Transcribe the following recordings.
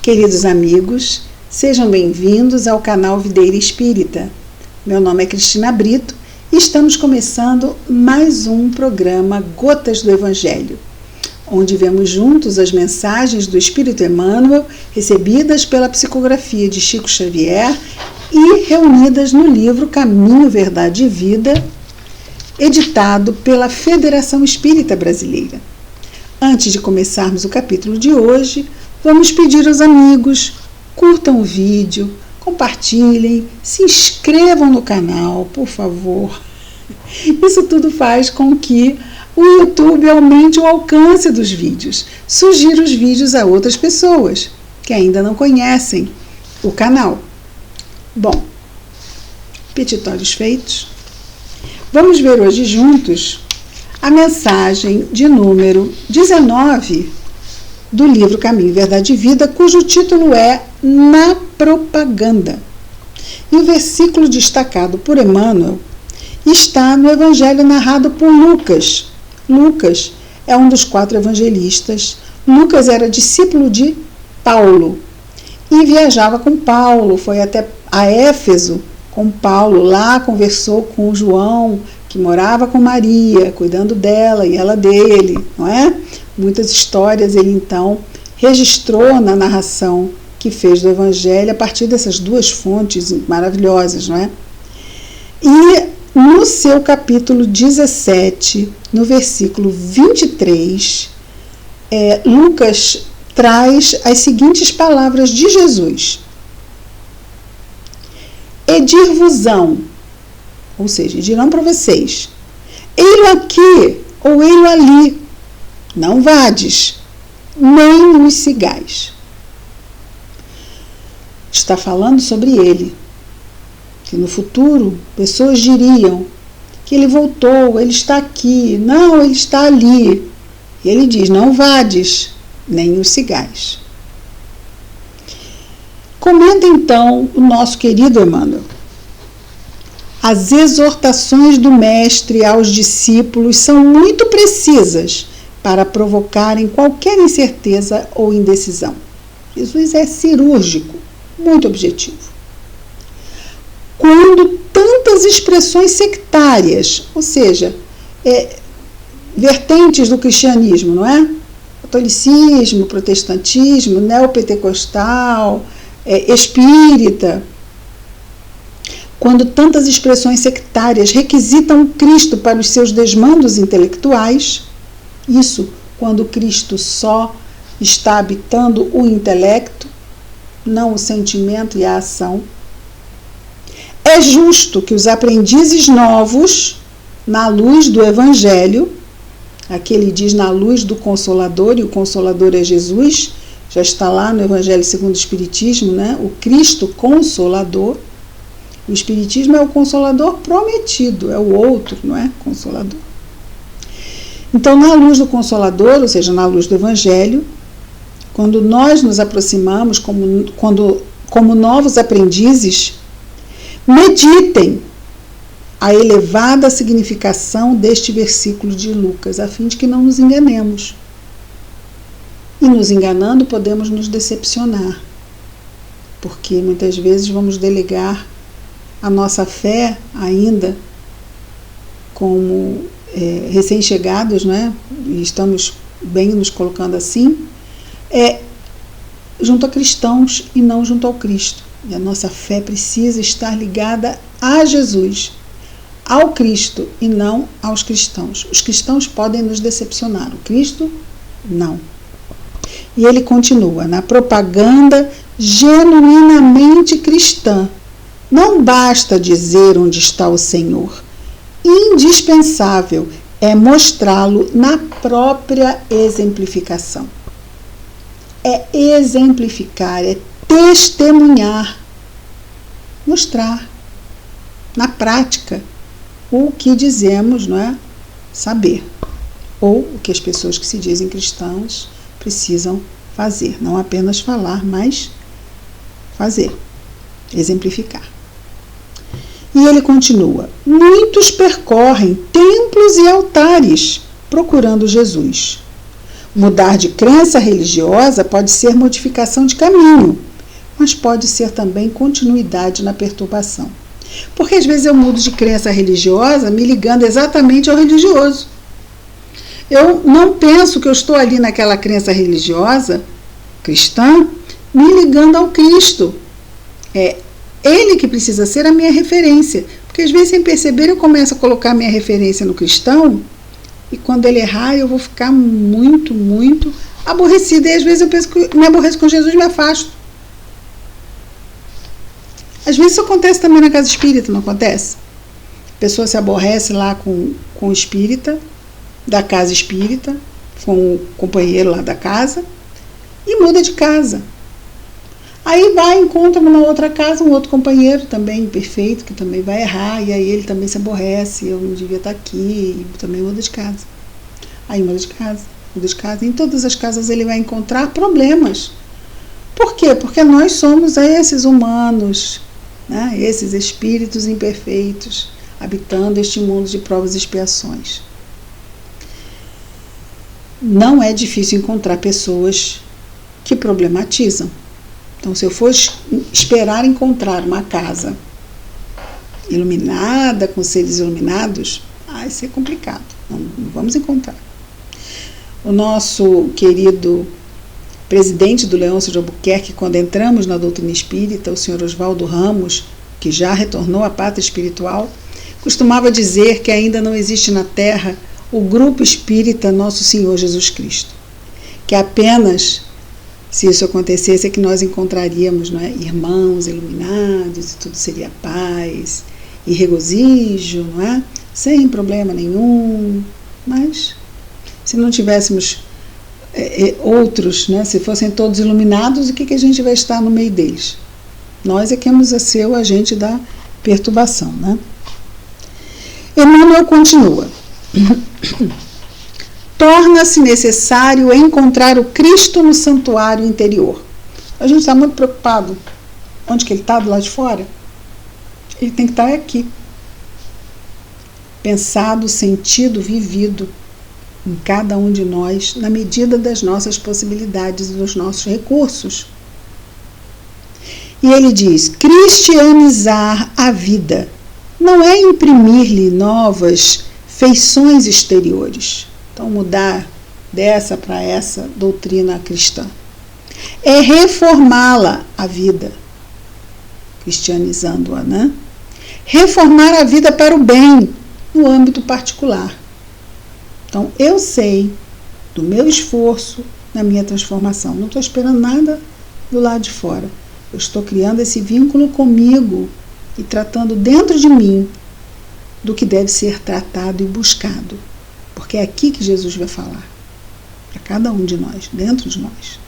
Queridos amigos, sejam bem-vindos ao canal Videira Espírita. Meu nome é Cristina Brito e estamos começando mais um programa Gotas do Evangelho, onde vemos juntos as mensagens do Espírito Emmanuel recebidas pela psicografia de Chico Xavier e reunidas no livro Caminho, Verdade e Vida, editado pela Federação Espírita Brasileira. Antes de começarmos o capítulo de hoje, vamos pedir aos amigos, curtam o vídeo, compartilhem, se inscrevam no canal, por favor. Isso tudo faz com que o YouTube aumente o alcance dos vídeos, sugira os vídeos a outras pessoas que ainda não conhecem o canal. Bom, petitórios feitos. Vamos ver hoje juntos a mensagem de número 19 do livro Caminho, Verdade e Vida, cujo título é Na Propaganda. E o versículo destacado por Emmanuel está no Evangelho narrado por Lucas. Lucas é um dos 4 evangelistas. Lucas era discípulo de Paulo e viajava com Paulo, foi até a Éfeso com Paulo, lá conversou com João, que morava com Maria, cuidando dela e ela dele, não é? Muitas histórias ele então registrou na narração que fez do Evangelho a partir dessas duas fontes maravilhosas, não é? E no seu capítulo 17, no versículo 23, Lucas traz as seguintes palavras de Jesus: Edir-vos-ão, ou seja, dirão para vocês, ei-lo aqui ou ei-lo ali, não vades, nem nos sigais. Está falando sobre ele, que no futuro pessoas diriam que ele voltou, ele está aqui, não, ele está ali. E ele diz, não vades, nem os sigais. Comenta então o nosso querido Emmanuel. As exortações do Mestre aos discípulos são muito precisas para provocarem qualquer incerteza ou indecisão. Jesus é cirúrgico, muito objetivo. Quando tantas expressões sectárias, ou seja, vertentes do cristianismo, não é? Catolicismo, protestantismo, neopentecostal, espírita, quando tantas expressões sectárias requisitam Cristo para os seus desmandos intelectuais, isso quando Cristo só está habitando o intelecto, não o sentimento e a ação, é justo que os aprendizes novos, na luz do Evangelho, aqui ele diz na luz do Consolador, e o Consolador é Jesus, já está lá no Evangelho segundo o Espiritismo, né? O Cristo Consolador. O Espiritismo é o Consolador prometido, é o outro, não é? Consolador. Então, na luz do Consolador, ou seja, na luz do Evangelho, quando nós nos aproximamos como novos aprendizes, meditem a elevada significação deste versículo de Lucas, a fim de que não nos enganemos. E nos enganando, podemos nos decepcionar, porque muitas vezes vamos delegar a nossa fé ainda como recém-chegados, não é? E estamos bem nos colocando assim, junto a cristãos e não junto ao Cristo. E a nossa fé precisa estar ligada a Jesus, ao Cristo e não aos cristãos. Os cristãos podem nos decepcionar, o Cristo não. E ele continua, na propaganda genuinamente cristã, não basta dizer onde está o Senhor. Indispensável é mostrá-lo na própria exemplificação. É exemplificar, é testemunhar, mostrar na prática o que dizemos, não é? Saber. Ou o que as pessoas que se dizem cristãos precisam fazer. Não apenas falar, mas fazer. Exemplificar. E ele continua, muitos percorrem templos e altares procurando Jesus. Mudar de crença religiosa pode ser modificação de caminho, mas pode ser também continuidade na perturbação. Porque às vezes eu mudo de crença religiosa me ligando exatamente ao religioso. Eu não penso que eu estou ali naquela crença religiosa, cristã, me ligando ao Cristo. É Ele que precisa ser a minha referência. Porque às vezes, sem perceber, eu começo a colocar minha referência no cristão e quando ele errar eu vou ficar muito, muito aborrecida. E às vezes eu penso que me aborreço com Jesus e me afasto. Às vezes isso acontece também na casa espírita, não acontece? A pessoa se aborrece lá com o espírita, da casa espírita, com o companheiro lá da casa, e muda de casa. Aí encontra numa outra casa um outro companheiro também imperfeito, que também vai errar, e aí ele também se aborrece, eu não devia estar aqui, e também muda de casa. Aí muda de casa. Em todas as casas ele vai encontrar problemas. Por quê? Porque nós somos esses humanos, né? Esses espíritos imperfeitos, habitando este mundo de provas e expiações. Não é difícil encontrar pessoas que problematizam. Então, se eu for esperar encontrar uma casa iluminada, com seres iluminados, vai ser complicado. Não vamos encontrar. O nosso querido presidente do Leôncio de Albuquerque, quando entramos na doutrina espírita, o senhor Oswaldo Ramos, que já retornou à pátria espiritual, costumava dizer que ainda não existe na Terra o grupo espírita Nosso Senhor Jesus Cristo. Que apenas, se isso acontecesse, é que nós encontraríamos, não é, irmãos iluminados, e tudo seria paz e regozijo, não é? Sem problema nenhum. Mas, se não tivéssemos outros, né, se fossem todos iluminados, o que a gente vai estar no meio deles? Nós é que vamos a ser o agente da perturbação, né? Emmanuel continua. Torna-se necessário encontrar o Cristo no santuário interior. A gente está muito preocupado. Onde que ele está? Do lado de fora? Ele tem que estar aqui. Pensado, sentido, vivido em cada um de nós, na medida das nossas possibilidades e dos nossos recursos. E ele diz, cristianizar a vida não é imprimir-lhe novas feições exteriores. Então, mudar dessa para essa doutrina cristã. É reformá-la, a vida, cristianizando-a, né? Reformar a vida para o bem, no âmbito particular. Então, eu sei do meu esforço na minha transformação. Não estou esperando nada do lado de fora. Eu estou criando esse vínculo comigo e tratando dentro de mim do que deve ser tratado e buscado. Porque é aqui que Jesus vai falar. Para cada um de nós, dentro de nós.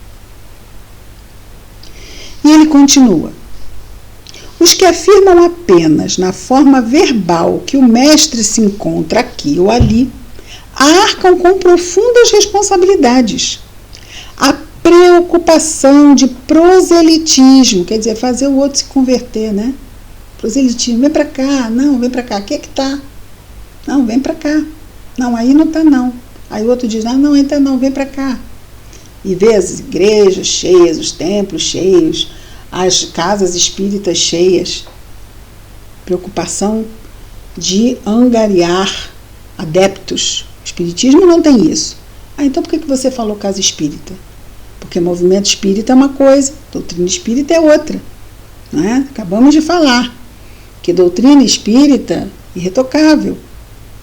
E ele continua. Os que afirmam apenas na forma verbal que o mestre se encontra aqui ou ali, arcam com profundas responsabilidades. A preocupação de proselitismo, quer dizer, fazer o outro se converter, né? Proselitismo, vem para cá, não, vem para cá, aqui é que tá? Não, vem para cá. Não, aí não tá não. Aí o outro diz, não, entra não, vem para cá. E vê as igrejas cheias, os templos cheios, as casas espíritas cheias. Preocupação de angariar adeptos. O espiritismo não tem isso. Então por que você falou casa espírita? Porque movimento espírita é uma coisa, doutrina espírita é outra. Não é? Acabamos de falar que doutrina espírita é irretocável.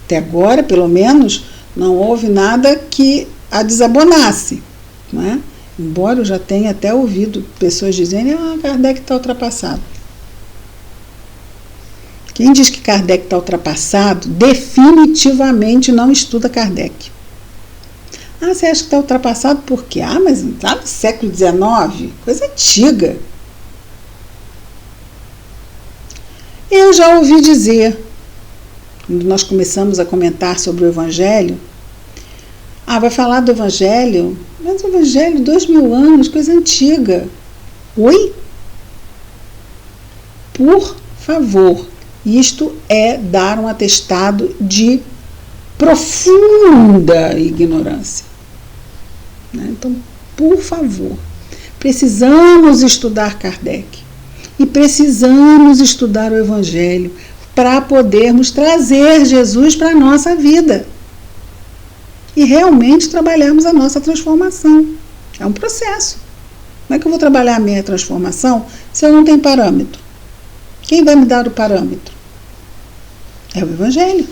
Até agora, pelo menos, não houve nada que a desabonasse. Não é? Embora eu já tenha até ouvido pessoas dizendo Kardec está ultrapassado. Quem diz que Kardec está ultrapassado, definitivamente não estuda Kardec. Você acha que está ultrapassado por quê? Mas lá no século XIX, coisa antiga. Eu já ouvi dizer, quando nós começamos a comentar sobre o Evangelho, vai falar do Evangelho, mas o Evangelho, 2000 anos, coisa antiga. Oi? Por favor, isto é dar um atestado de profunda ignorância. né? Então, por favor, precisamos estudar Kardec e precisamos estudar o Evangelho para podermos trazer Jesus para a nossa vida e realmente trabalharmos a nossa transformação. É um processo. Como é que eu vou trabalhar a minha transformação se eu não tenho parâmetro? Quem vai me dar o parâmetro? É o Evangelho.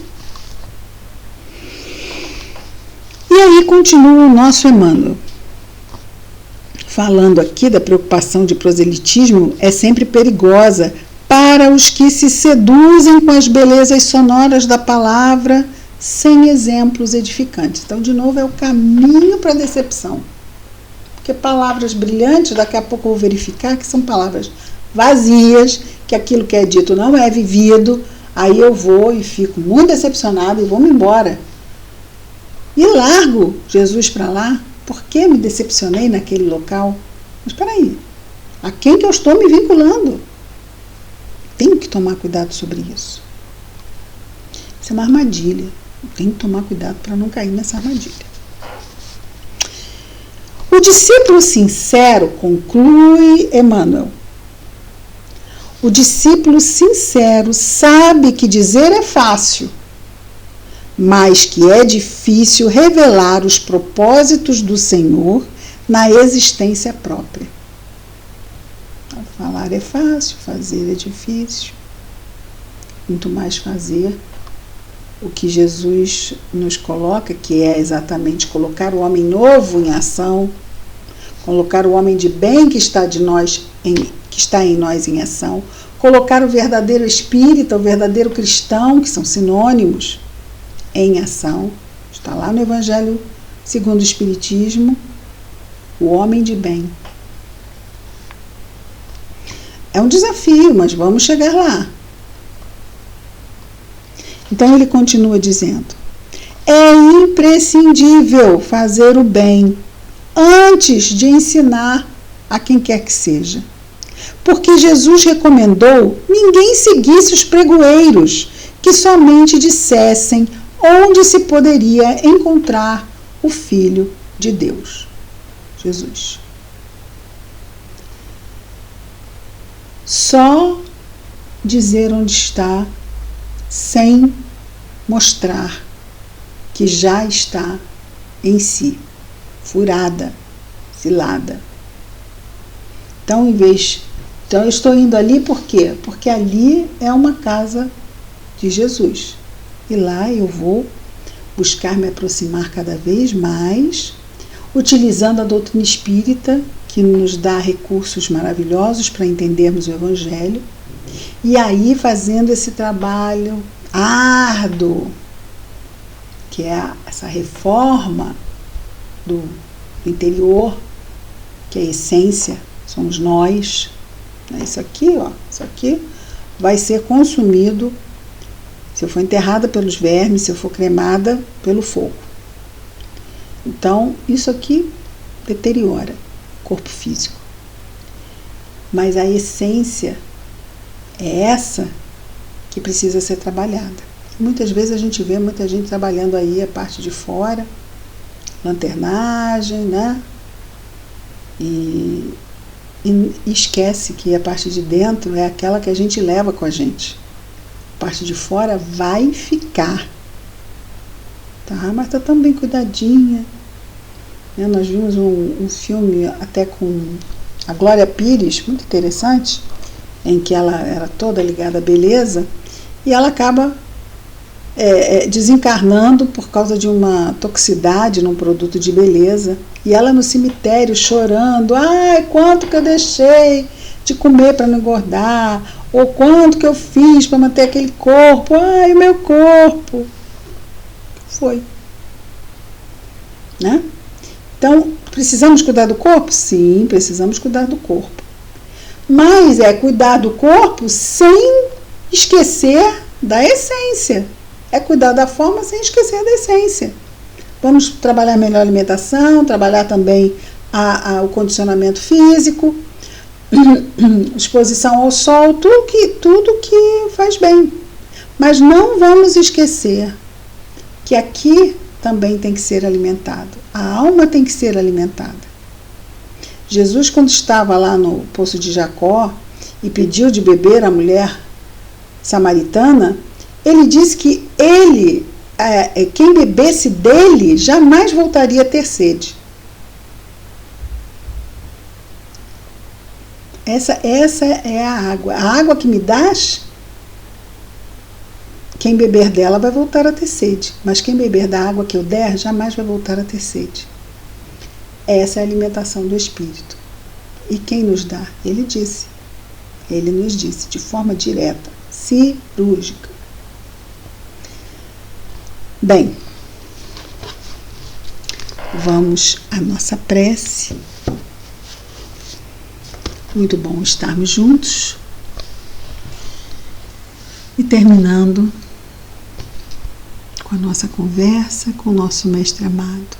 E aí continua o nosso Emmanuel, falando aqui da preocupação de proselitismo é sempre perigosa para os que se seduzem com as belezas sonoras da palavra sem exemplos edificantes. Então, de novo, é o caminho para a decepção. Porque palavras brilhantes, daqui a pouco eu vou verificar que são palavras vazias, que aquilo que é dito não é vivido, aí eu vou e fico muito decepcionada e vou-me embora. E largo Jesus para lá, porque me decepcionei naquele local. Mas espera aí, a quem que eu estou me vinculando? Tenho que tomar cuidado sobre isso. Isso é uma armadilha. Eu tenho que tomar cuidado para não cair nessa armadilha. O discípulo sincero, conclui Emmanuel, o discípulo sincero sabe que dizer é fácil, mas que é difícil revelar os propósitos do Senhor na existência própria. Falar é fácil, fazer é difícil. Muito mais fazer o que Jesus nos coloca, que é exatamente colocar o homem novo em ação, colocar o homem de bem que está em nós em ação, colocar o verdadeiro espírita, o verdadeiro cristão, que são sinônimos, em ação. Está lá no Evangelho segundo o Espiritismo, o homem de bem. É um desafio, mas vamos chegar lá. Então ele continua dizendo: é imprescindível fazer o bem antes de ensinar a quem quer que seja. Porque Jesus recomendou ninguém seguisse os pregoeiros que somente dissessem onde se poderia encontrar o Filho de Deus, Jesus. Só dizer onde está, sem mostrar que já está em si, furada, cilada. Então, então eu estou indo ali por quê? Porque ali é uma casa de Jesus. E lá eu vou buscar me aproximar cada vez mais, utilizando a doutrina espírita, que nos dá recursos maravilhosos para entendermos o Evangelho, e aí fazendo esse trabalho árduo, que é essa reforma do interior, que é a essência, somos nós. Isso aqui, ó, isso aqui vai ser consumido se eu for enterrada pelos vermes, se eu for cremada pelo fogo. Então, isso aqui deteriora o corpo físico. Mas a essência é essa que precisa ser trabalhada. Muitas vezes a gente vê muita gente trabalhando aí a parte de fora, lanternagem, né? E esquece que a parte de dentro é aquela que a gente leva com a gente. A parte de fora vai ficar. Tá? Mas tá tão bem cuidadinha. Né? Nós vimos um filme até com a Glória Pires, muito interessante, em que ela era toda ligada à beleza, e ela acaba desencarnando por causa de uma toxicidade num produto de beleza, e ela no cemitério chorando: ai, quanto que eu deixei de comer para não engordar, ou quanto que eu fiz para manter aquele corpo, ai, o meu corpo. Foi. Né? Então, precisamos cuidar do corpo? Sim, precisamos cuidar do corpo. Mas é cuidar do corpo sem esquecer da essência. É cuidar da forma sem esquecer da essência. Vamos trabalhar melhor a alimentação, trabalhar também o condicionamento físico, exposição ao sol, tudo que faz bem. Mas não vamos esquecer que aqui também tem que ser alimentado. A alma tem que ser alimentada. Jesus, quando estava lá no poço de Jacó e pediu de beber à mulher samaritana, ele disse que quem bebesse dele jamais voltaria a ter sede. Essa é a água. A água que me dás, quem beber dela vai voltar a ter sede. Mas quem beber da água que eu der, jamais vai voltar a ter sede. Essa é a alimentação do Espírito. E quem nos dá? Ele disse. Ele nos disse de forma direta, cirúrgica. Bem, vamos à nossa prece. Muito bom estarmos juntos. E terminando com a nossa conversa com o nosso Mestre amado.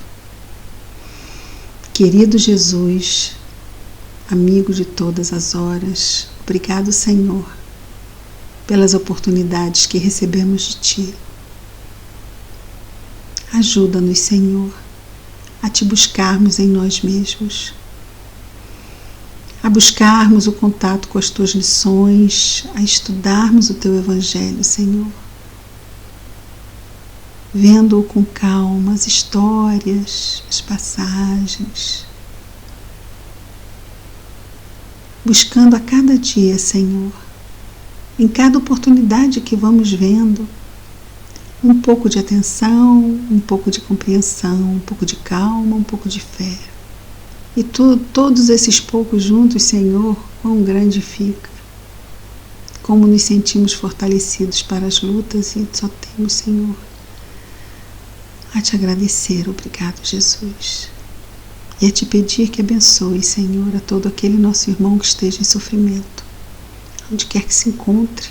Querido Jesus, amigo de todas as horas, obrigado, Senhor, pelas oportunidades que recebemos de Ti. Ajuda-nos, Senhor, a Te buscarmos em nós mesmos, a buscarmos o contato com as Tuas lições, a estudarmos o Teu Evangelho, Senhor, vendo-o com calma, as histórias, as passagens, buscando a cada dia, Senhor, em cada oportunidade que vamos vendo, um pouco de atenção, um pouco de compreensão, um pouco de calma, um pouco de fé. E todos esses poucos juntos, Senhor, quão grande fica. Como nos sentimos fortalecidos para as lutas e só temos, Senhor, a Te agradecer. Obrigado, Jesus. E a Te pedir que abençoe, Senhor, a todo aquele nosso irmão que esteja em sofrimento, onde quer que se encontre,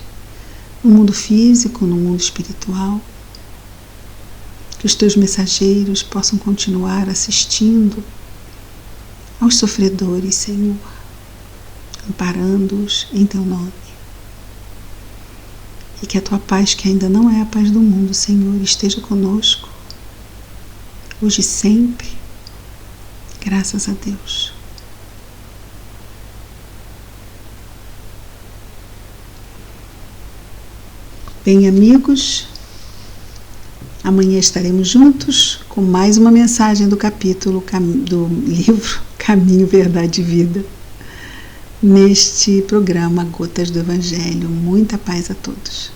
no mundo físico, no mundo espiritual. Que os Teus mensageiros possam continuar assistindo aos sofredores, Senhor, amparando-os em Teu nome. E que a Tua paz, que ainda não é a paz do mundo, Senhor, esteja conosco, hoje e sempre, graças a Deus. Bem, amigos, amanhã estaremos juntos com mais uma mensagem do capítulo do livro Caminho, Verdade e Vida, neste programa Gotas do Evangelho. Muita paz a todos.